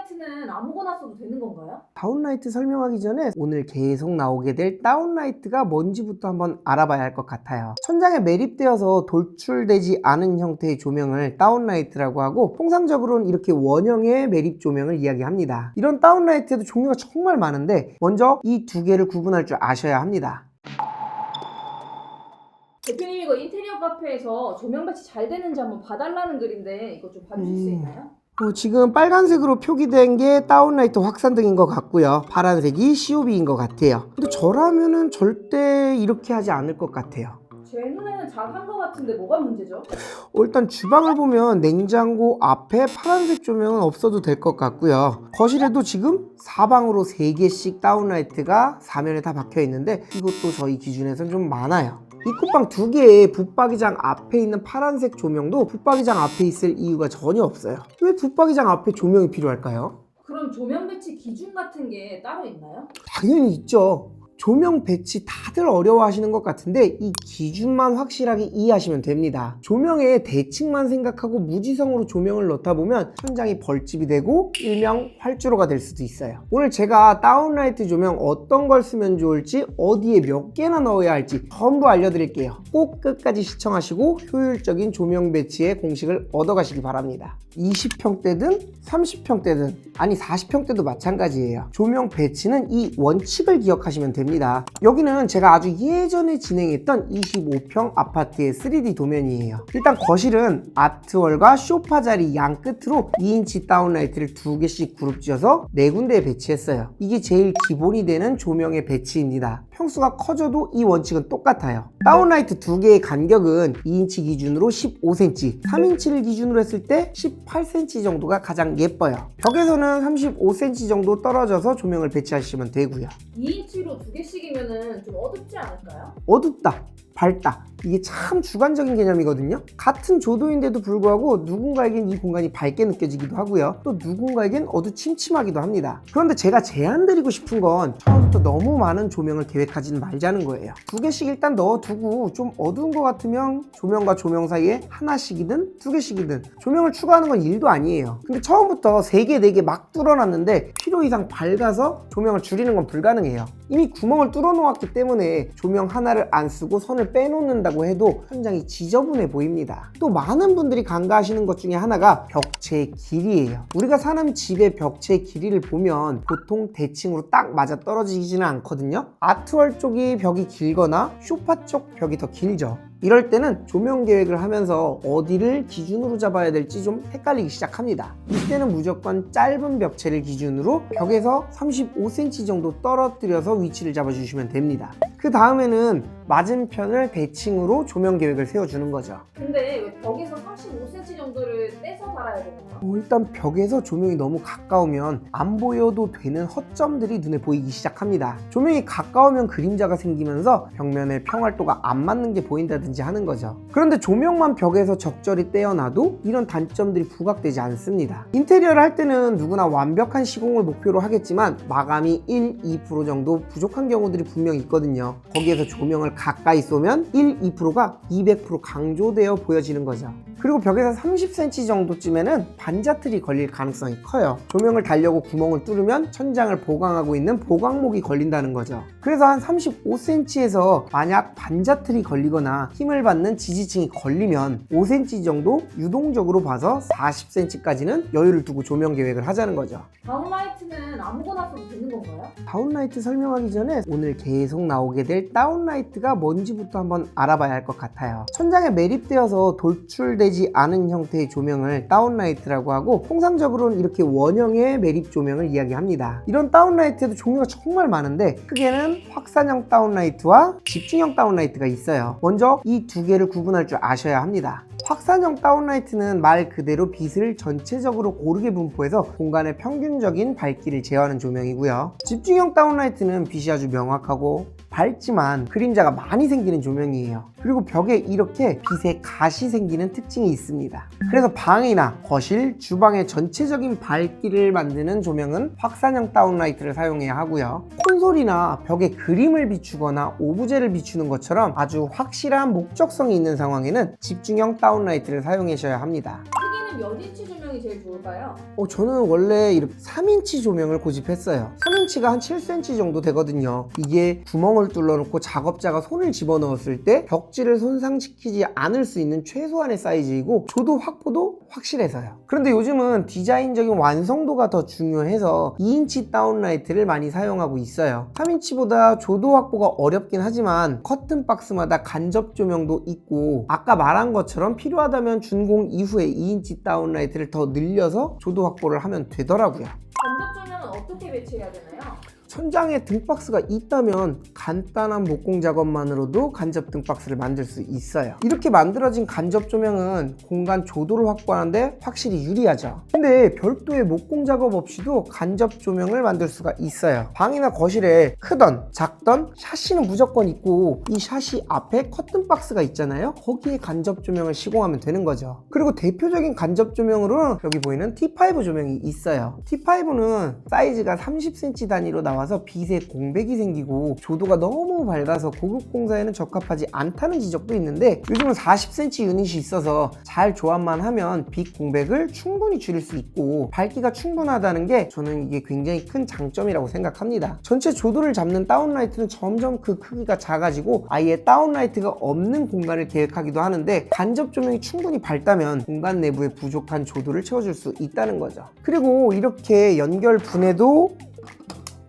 다운라이트는 아무거나 써도 되는 건가요? 다운라이트 설명하기 전에 오늘 계속 나오게 될 다운라이트가 뭔지부터 한번 알아봐야 할 것 같아요. 천장에 매립되어서 돌출되지 않은 형태의 조명을 다운라이트라고 하고, 통상적으로는 이렇게 원형의 매립 조명을 이야기합니다. 이런 다운라이트에도 종류가 정말 많은데 먼저 이 두 개를 구분할 줄 아셔야 합니다. 대표님, 이거 인테리어 카페에서 조명 배치 잘 되는지 한번 봐달라는 글인데 이거 좀 봐주실 수 있나요? 지금 빨간색으로 표기된 게 다운라이트 확산등인 것 같고요. 파란색이 COB인 것 같아요. 근데 저라면은 절대 이렇게 하지 않을 것 같아요. 제 눈에는 잘 한 것 같은데 뭐가 문제죠? 일단 주방을 보면 냉장고 앞에 파란색 조명은 없어도 될 것 같고요. 거실에도 지금 사방으로 3개씩 다운라이트가 사면에 다 박혀 있는데 이것도 저희 기준에서는 좀 많아요. 입구방 2개에 붙박이장 앞에 있는 파란색 조명도 붙박이장 앞에 있을 이유가 전혀 없어요. 왜 붙박이장 앞에 조명이 필요할까요? 그럼 조명 배치 기준 같은 게 따로 있나요? 당연히 있죠. 조명 배치 다들 어려워하시는 것 같은데 이 기준만 확실하게 이해하시면 됩니다. 조명의 대칭만 생각하고 무지성으로 조명을 넣다 보면 천장이 벌집이 되고 일명 활주로가 될 수도 있어요. 오늘 제가 다운라이트 조명 어떤 걸 쓰면 좋을지, 어디에 몇 개나 넣어야 할지 전부 알려드릴게요. 꼭 끝까지 시청하시고 효율적인 조명 배치의 공식을 얻어가시기 바랍니다. 20평대든 30평대든 아니 40평대도 마찬가지예요. 조명 배치는 이 원칙을 기억하시면 됩니다. 여기는 제가 아주 예전에 진행했던 25평 아파트의 3D 도면이에요. 일단 거실은 아트월과 소파 자리 양 끝으로 2인치 다운라이트를 2개씩 그룹 지어서 4군데에 배치했어요. 이게 제일 기본이 되는 조명의 배치입니다. 평수가 커져도 이 원칙은 똑같아요. 다운라이트 2개의 간격은 2인치 기준으로 15cm, 3인치를 기준으로 했을 때 18cm 정도가 가장 예뻐요. 벽에서는 35cm 정도 떨어져서 조명을 배치하시면 되고요. 2인치로 2개씩이면 좀 어둡지 않을까요? 어둡다, 밝다, 이게 참 주관적인 개념이거든요. 같은 조도인데도 불구하고 누군가에겐 이 공간이 밝게 느껴지기도 하고요, 또 누군가에겐 어두침침하기도 합니다. 그런데 제가 제안드리고 싶은 건 처음부터 너무 많은 조명을 계획하지는 말자는 거예요. 2개씩 일단 넣어두고 좀 어두운 것 같으면 조명과 조명 사이에 하나씩이든 2개씩이든 조명을 추가하는 건 일도 아니에요. 근데 처음부터 3개, 4개 막 뚫어놨는데 필요 이상 밝아서 조명을 줄이는 건 불가능해요. 이미 구멍을 뚫어 놓았기 때문에 조명 하나를 안 쓰고 선을 빼놓는다고 해도 현장이 지저분해 보입니다. 또 많은 분들이 간과하시는 것 중에 하나가 벽체의 길이에요. 우리가 사는 집의 벽체의 길이를 보면 보통 대칭으로 딱 맞아 떨어지지는 않거든요. 아트월 쪽이 벽이 길거나 소파 쪽 벽이 더 길죠. 이럴 때는 조명 계획을 하면서 어디를 기준으로 잡아야 될지 좀 헷갈리기 시작합니다. 이때는 무조건 짧은 벽체를 기준으로 벽에서 35cm 정도 떨어뜨려서 위치를 잡아주시면 됩니다. 그 다음에는 맞은편을 대칭으로 조명 계획을 세워주는 거죠. 근데 왜 벽에서 35cm 정도를 떼서 달아야 되나요? 일단 벽에서 조명이 너무 가까우면 안 보여도 되는 허점들이 눈에 보이기 시작합니다. 조명이 가까우면 그림자가 생기면서 벽면의 평활도가 안 맞는 게 보인다든지 하는 거죠. 그런데 조명만 벽에서 적절히 떼어놔도 이런 단점들이 부각되지 않습니다. 인테리어를 할 때는 누구나 완벽한 시공을 목표로 하겠지만 마감이 1, 2% 정도 부족한 경우들이 분명히 있거든요. 거기에서 조명을 가까이 쏘면 1, 2%가 200% 강조되어 보여지는 거죠. 그리고 벽에서 30cm 정도쯤에는 반자틀이 걸릴 가능성이 커요. 조명을 달려고 구멍을 뚫으면 천장을 보강하고 있는 보강목이 걸린다는 거죠. 그래서 한 35cm에서 만약 반자틀이 걸리거나 힘을 받는 지지층이 걸리면 5cm 정도 유동적으로 봐서 40cm까지는 여유를 두고 조명 계획을 하자는 거죠. 다운라이트는 아무거나 써도 되는 건가요? 다운라이트 설명하기 전에 오늘 계속 나오게 될 다운라이트가 뭔지부터 한번 알아봐야 할 것 같아요. 천장에 매립되어서 돌출되지 않은 형태의 조명을 다운라이트라고 하고, 통상적으로는 이렇게 원형의 매립 조명을 이야기합니다. 이런 다운라이트에도 종류가 정말 많은데 크게는 확산형 다운라이트와 집중형 다운라이트가 있어요. 먼저 이 2개를 구분할 줄 아셔야 합니다. 확산형 다운라이트는 말 그대로 빛을 전체적으로 고르게 분포해서 공간의 평균적인 밝기를 제어하는 조명이고요. 집중형 다운라이트는 빛이 아주 명확하고 밝지만 그림자가 많이 생기는 조명이에요. 그리고 벽에 이렇게 빛의 가시 생기는 특징이 있습니다. 그래서 방이나 거실, 주방의 전체적인 밝기를 만드는 조명은 확산형 다운라이트를 사용해야 하고요. 콘솔이나 벽에 그림을 비추거나 오브제를 비추는 것처럼 아주 확실한 목적성이 있는 상황에는 집중형 다운라이트를 사용하셔야 합니다. 크기는 그러면 몇 인치 조명이 제일 좋을까요? 저는 원래 이렇게 3인치 조명을 고집했어요. 3인치가 한 7cm 정도 되거든요. 이게 구멍을 뚫어놓고 작업자가 손을 집어넣었을 때 벽지를 손상시키지 않을 수 있는 최소한의 사이즈이고 조도 확보도 확실해서요. 그런데 요즘은 디자인적인 완성도가 더 중요해서 2인치 다운라이트를 많이 사용하고 있어요. 3인치보다 조도 확보가 어렵긴 하지만 커튼 박스마다 간접 조명도 있고 아까 말한 것처럼 필요하다면 준공 이후에 2인치 다운라이트를 더 늘려서 조도 확보를 하면 되더라고요. 간접 조명은 어떻게 배치해야 되나요? 천장에 등박스가 있다면 간단한 목공 작업만으로도 간접 등박스를 만들 수 있어요. 이렇게 만들어진 간접 조명은 공간 조도를 확보하는데 확실히 유리하죠. 근데 별도의 목공 작업 없이도 간접 조명을 만들 수가 있어요. 방이나 거실에 크던 작던 샤시는 무조건 있고 이 샤시 앞에 커튼 박스가 있잖아요. 거기에 간접 조명을 시공하면 되는 거죠. 그리고 대표적인 간접 조명으로는 여기 보이는 T5 조명이 있어요. T5는 사이즈가 30cm 단위로 나와서 빛에 공백이 생기고 조도가 너무 밝아서 고급 공사에는 적합하지 않다는 지적도 있는데 요즘은 40cm 유닛이 있어서 잘 조합만 하면 빛 공백을 충분히 줄일 수 있고 밝기가 충분하다는 게 저는 이게 굉장히 큰 장점이라고 생각합니다. 전체 조도를 잡는 다운라이트는 점점 그 크기가 작아지고 아예 다운라이트가 없는 공간을 계획하기도 하는데 간접 조명이 충분히 밝다면 공간 내부에 부족한 조도를 채워줄 수 있다는 거죠. 그리고 이렇게 연결 분해도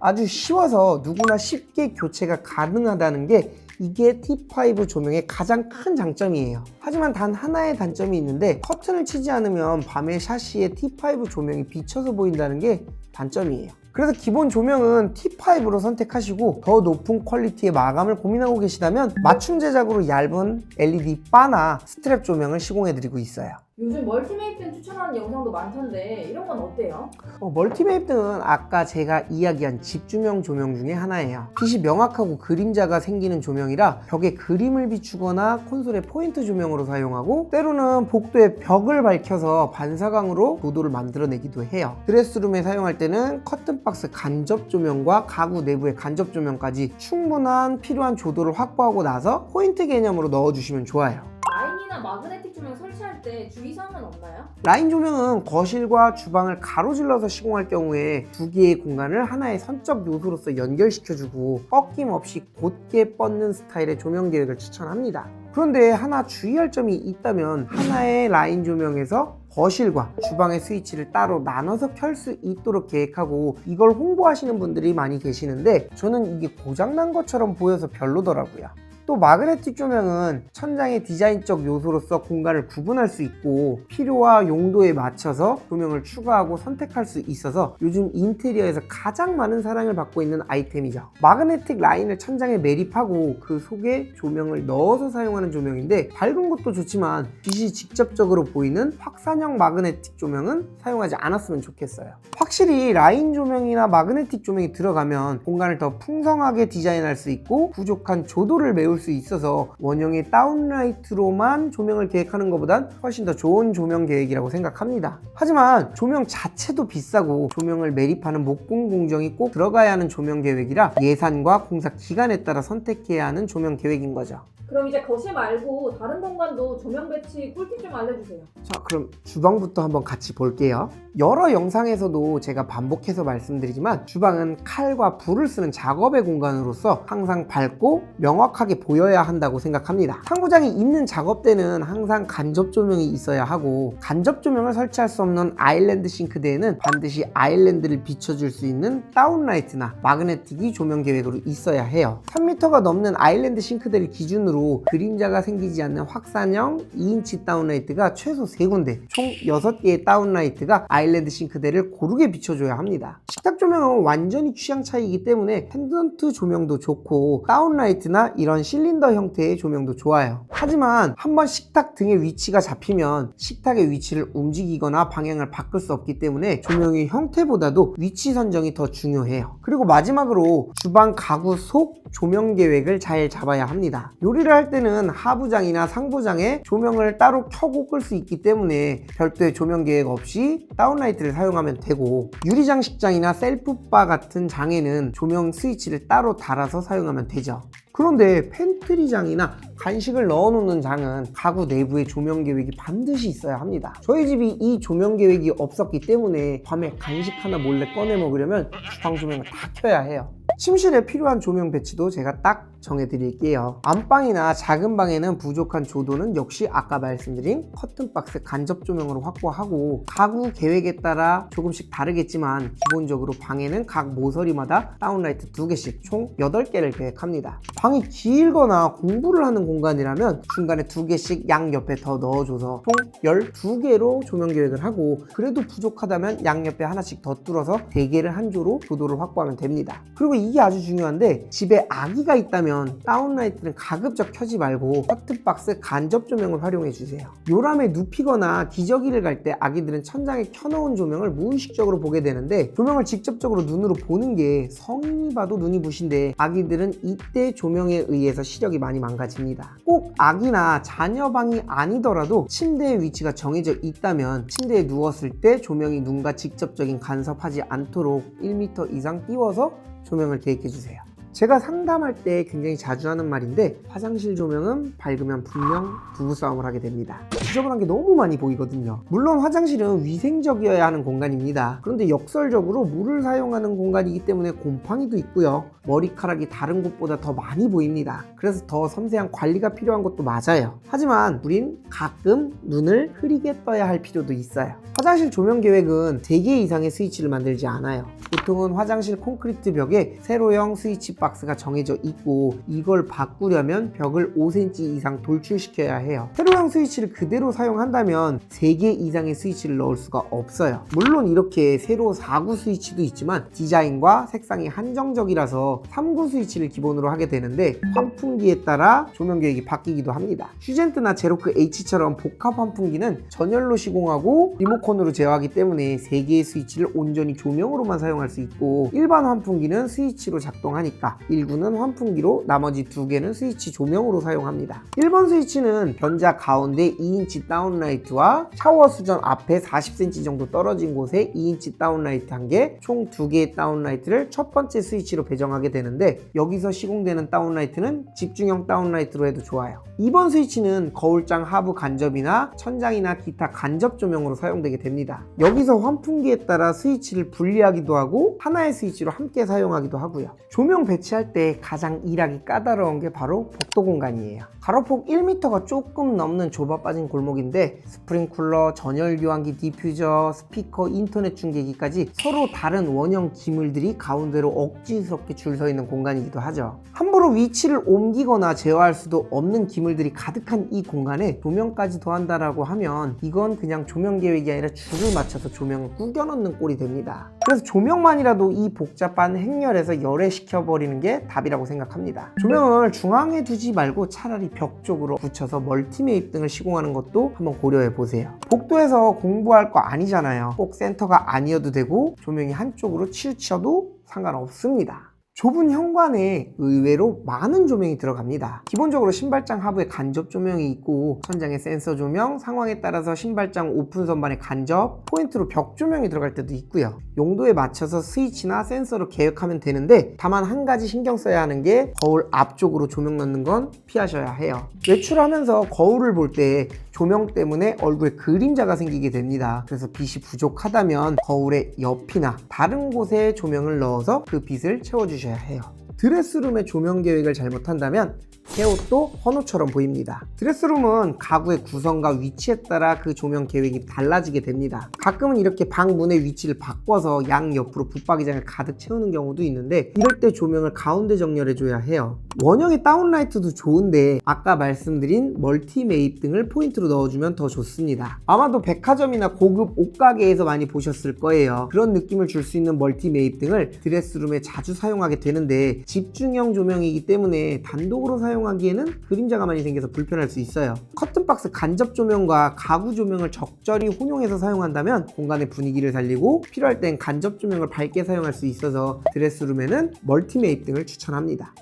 아주 쉬워서 누구나 쉽게 교체가 가능하다는 게 이게 T5 조명의 가장 큰 장점이에요. 하지만 단 하나의 단점이 있는데 커튼을 치지 않으면 밤에 샤시에 T5 조명이 비쳐서 보인다는 게 단점이에요. 그래서 기본 조명은 T5로 선택하시고 더 높은 퀄리티의 마감을 고민하고 계시다면 맞춤 제작으로 얇은 LED 바나 스트랩 조명을 시공해드리고 있어요. 요즘 멀티메이트는 추천하는 영상도 많던데 이런 건 어때요? 멀티메이트는 아까 제가 이야기한 집주명 조명 중에 하나예요. 빛이 명확하고 그림자가 생기는 조명이라 벽에 그림을 비추거나 콘솔에 포인트 조명으로 사용하고 때로는 복도에 벽을 밝혀서 반사광으로 조도를 만들어내기도 해요. 드레스룸에 사용할 때는 커튼박스 간접 조명과 가구 내부의 간접 조명까지 충분한 필요한 조도를 확보하고 나서 포인트 개념으로 넣어주시면 좋아요. 라인이나 마그네틱 조명 설치할 때 주의사항은 없나요? 라인 조명은 거실과 주방을 가로질러서 시공할 경우에 두 개의 공간을 하나의 선적 요소로서 연결시켜주고 꺾임 없이 곧게 뻗는 스타일의 조명 계획을 추천합니다. 그런데 하나 주의할 점이 있다면 하나의 라인 조명에서 거실과 주방의 스위치를 따로 나눠서 켤 수 있도록 계획하고 이걸 홍보하시는 분들이 많이 계시는데 저는 이게 고장난 것처럼 보여서 별로더라고요. 또 마그네틱 조명은 천장의 디자인적 요소로서 공간을 구분할 수 있고 필요와 용도에 맞춰서 조명을 추가하고 선택할 수 있어서 요즘 인테리어에서 가장 많은 사랑을 받고 있는 아이템이죠. 마그네틱 라인을 천장에 매립하고 그 속에 조명을 넣어서 사용하는 조명인데 밝은 것도 좋지만 빛이 직접적으로 보이는 확산형 마그네틱 조명은 사용하지 않았으면 좋겠어요. 확실히 라인 조명이나 마그네틱 조명이 들어가면 공간을 더 풍성하게 디자인할 수 있고 부족한 조도를 메울 수 있어서 원형의 다운라이트로만 조명을 계획하는 것보단 훨씬 더 좋은 조명 계획이라고 생각합니다. 하지만 조명 자체도 비싸고 조명을 매립하는 목공 공정이 꼭 들어가야 하는 조명 계획이라 예산과 공사 기간에 따라 선택해야 하는 조명 계획인 거죠. 그럼 이제 거실 말고 다른 공간도 조명 배치 꿀팁 좀 알려주세요. 자, 그럼 주방부터 한번 같이 볼게요. 여러 영상에서도 제가 반복해서 말씀드리지만 주방은 칼과 불을 쓰는 작업의 공간으로서 항상 밝고 명확하게 보여야 한다고 생각합니다. 상부장이 있는 작업대는 항상 간접 조명이 있어야 하고 간접 조명을 설치할 수 없는 아일랜드 싱크대에는 반드시 아일랜드를 비춰줄 수 있는 다운라이트나 마그네틱이 조명 계획으로 있어야 해요. 3m가 넘는 아일랜드 싱크대를 기준으로 그림자가 생기지 않는 확산형 2인치 다운라이트가 최소 3군데 총 6개의 다운라이트가 아일랜드 싱크대를 고르게 비춰줘야 합니다. 식탁 조명은 완전히 취향 차이이기 때문에 펜던트 조명도 좋고 다운라이트나 이런 실린더 형태의 조명도 좋아요. 하지만 한번 식탁 등의 위치가 잡히면 식탁의 위치를 움직이거나 방향을 바꿀 수 없기 때문에 조명의 형태보다도 위치 선정이 더 중요해요. 그리고 마지막으로 주방 가구 속 조명 계획을 잘 잡아야 합니다. 요리를 할 때는 하부장이나 상부장에 조명을 따로 켜고 끌 수 있기 때문에 별도의 조명 계획 없이 다운라이트를 사용하면 되고 유리장식장이나 셀프바 같은 장에는 조명 스위치를 따로 달아서 사용하면 되죠. 그런데 팬트리장이나 간식을 넣어놓는 장은 가구 내부에 조명 계획이 반드시 있어야 합니다. 저희 집이 이 조명 계획이 없었기 때문에 밤에 간식 하나 몰래 꺼내 먹으려면 주방 조명을 다 켜야 해요. 침실에 필요한 조명 배치도 제가 딱 정해드릴게요. 안방이나 작은 방에는 부족한 조도는 역시 아까 말씀드린 커튼박스 간접 조명으로 확보하고, 가구 계획에 따라 조금씩 다르겠지만 기본적으로 방에는 각 모서리마다 다운라이트 2개씩 총 8개를 계획합니다. 방이 길거나 공부를 하는 공간이라면 중간에 2개씩 양옆에 더 넣어줘서 총 12개로 조명 계획을 하고, 그래도 부족하다면 양옆에 하나씩 더 뚫어서 3개를 한 조로 조도를 확보하면 됩니다. 그리고 이게 아주 중요한데, 집에 아기가 있다면 다운라이트는 가급적 켜지 말고 커튼박스 간접 조명을 활용해 주세요. 요람에 눕히거나 기저귀를 갈 때 아기들은 천장에 켜놓은 조명을 무의식적으로 보게 되는데, 조명을 직접적으로 눈으로 보는 게 성인이 봐도 눈이 부신데 아기들은 이때 조명에 의해서 시력이 많이 망가집니다. 꼭 아기나 자녀 방이 아니더라도 침대의 위치가 정해져 있다면 침대에 누웠을 때 조명이 눈과 직접적인 간섭하지 않도록 1m 이상 띄워서 조명을 계획해 주세요. 제가 상담할 때 굉장히 자주 하는 말인데, 화장실 조명은 밝으면 분명 부부싸움을 하게 됩니다. 지저분한 게 너무 많이 보이거든요. 물론 화장실은 위생적이어야 하는 공간입니다. 그런데 역설적으로 물을 사용하는 공간이기 때문에 곰팡이도 있고요, 머리카락이 다른 곳보다 더 많이 보입니다. 그래서 더 섬세한 관리가 필요한 것도 맞아요. 하지만 우린 가끔 눈을 흐리게 떠야 할 필요도 있어요. 화장실 조명 계획은 3개 이상의 스위치를 만들지 않아요. 보통은 화장실 콘크리트 벽에 세로형 스위치 박스가 정해져 있고, 이걸 바꾸려면 벽을 5cm 이상 돌출시켜야 해요. 세로형 스위치를 그대로 사용한다면 3개 이상의 스위치를 넣을 수가 없어요. 물론 이렇게 세로 4구 스위치도 있지만 디자인과 색상이 한정적이라서 3구 스위치를 기본으로 하게 되는데, 환풍기에 따라 조명 계획이 바뀌기도 합니다. 슈젠트나 제로크 H처럼 복합 환풍기는 전열로 시공하고 리모컨으로 제어하기 때문에 3개의 스위치를 온전히 조명으로만 사용할 수 있고, 일반 환풍기는 스위치로 작동하니까 1구는 환풍기로, 나머지 2개는 스위치 조명으로 사용합니다. 1번 스위치는 변자 가운데 2인치 다운라이트와 샤워 수전 앞에 40cm 정도 떨어진 곳에 2인치 다운라이트 1개, 총 2개의 다운라이트를 첫 번째 스위치로 배정하게 되는데, 여기서 시공되는 다운라이트는 집중형 다운라이트로 해도 좋아요. 2번 스위치는 거울장 하부 간접이나 천장이나 기타 간접 조명으로 사용되게 됩니다. 여기서 환풍기에 따라 스위치를 분리하기도 하고 하나의 스위치로 함께 사용하기도 하고요. 조명 배치할 때 가장 일하기 까다로운 게 바로 복도 공간이에요. 가로폭 1m가 조금 넘는 좁아 빠진 골목인데, 스프링쿨러, 전열 교환기, 디퓨저, 스피커, 인터넷 중계기까지 서로 다른 원형 기물들이 가운데로 억지스럽게 줄 서 있는 공간이기도 하죠. 함부로 위치를 옮기거나 제어할 수도 없는 기물들이 가득한 이 공간에 조명까지 더한다라고 하면 이건 그냥 조명 계획이 아니라 줄을 맞춰서 조명을 구겨 넣는 꼴이 됩니다. 그래서 조명만이라도 이 복잡한 행렬에서 열애시켜 버리는 게 답이라고 생각합니다. 조명을 중앙에 두지 말고 차라리 벽 쪽으로 붙여서 멀티매입 등을 시공하는 것도 한번 고려해 보세요. 복도에서 공부할 거 아니잖아요. 꼭 센터가 아니어도 되고 조명이 한쪽으로 치우쳐도 상관없습니다. 좁은 현관에 의외로 많은 조명이 들어갑니다. 기본적으로 신발장 하부에 간접 조명이 있고, 천장에 센서 조명, 상황에 따라서 신발장 오픈 선반에 간접, 포인트로 벽 조명이 들어갈 때도 있고요. 용도에 맞춰서 스위치나 센서로 계획하면 되는데, 다만 한 가지 신경 써야 하는 게 거울 앞쪽으로 조명 넣는 건 피하셔야 해요. 외출하면서 거울을 볼 때 조명 때문에 얼굴에 그림자가 생기게 됩니다. 그래서 빛이 부족하다면 거울의 옆이나 다른 곳에 조명을 넣어서 그 빛을 채워주셔야 해요. 드레스룸의 조명 계획을 잘못한다면 새 옷도 헌옷처럼 보입니다. 드레스룸은 가구의 구성과 위치에 따라 그 조명 계획이 달라지게 됩니다. 가끔은 이렇게 방 문의 위치를 바꿔서 양 옆으로 붙박이장을 가득 채우는 경우도 있는데, 이럴 때 조명을 가운데 정렬해 줘야 해요. 원형의 다운라이트도 좋은데 아까 말씀드린 멀티 매입 등을 포인트로 넣어주면 더 좋습니다. 아마도 백화점이나 고급 옷가게에서 많이 보셨을 거예요. 그런 느낌을 줄 수 있는 멀티 매입 등을 드레스룸에 자주 사용하게 되는데, 집중형 조명이기 때문에 단독으로 사용하기에는 그림자가 많이 생겨서 불편할 수 있어요. 커튼박스 간접 조명과 가구 조명을 적절히 혼용해서 사용한다면 공간의 분위기를 살리고, 필요할 땐 간접 조명을 밝게 사용할 수 있어서 드레스룸에는 멀티 매입 등을 추천합니다.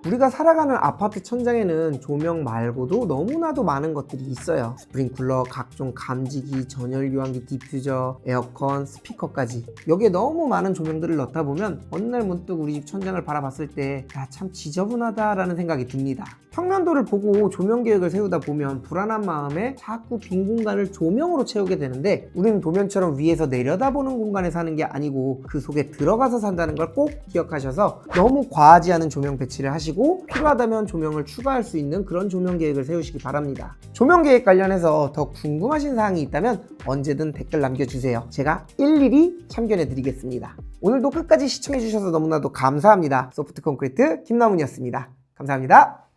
우리가 살아가는 아파트 천장에는 조명 말고도 너무나도 많은 것들이 있어요. 스프링클러, 각종 감지기, 전열 교환기, 디퓨저, 에어컨, 스피커까지. 여기에 너무 많은 조명들을 넣다 보면 어느 날 문득 우리 집 천장을 바라봤을 때 참 지저분하다라는 생각이 듭니다. 평면도를 보고 조명 계획을 세우다 보면 불안한 마음에 자꾸 빈 공간을 조명으로 채우게 되는데, 우리는 도면처럼 위에서 내려다보는 공간에 사는 게 아니고 그 속에 들어가서 산다는 걸 꼭 기억하셔서 너무 과하지 않은 조명 배치를 하시고 필요하다면 조명을 추가할 수 있는 그런 조명 계획을 세우시기 바랍니다. 조명 계획 관련해서 더 궁금하신 사항이 있다면 언제든 댓글 남겨주세요. 제가 일일이 참견해 드리겠습니다. 오늘도 끝까지 시청해 주셔서 너무나도 감사합니다. 소프트 콘크리트 김남훈이었습니다. 감사합니다.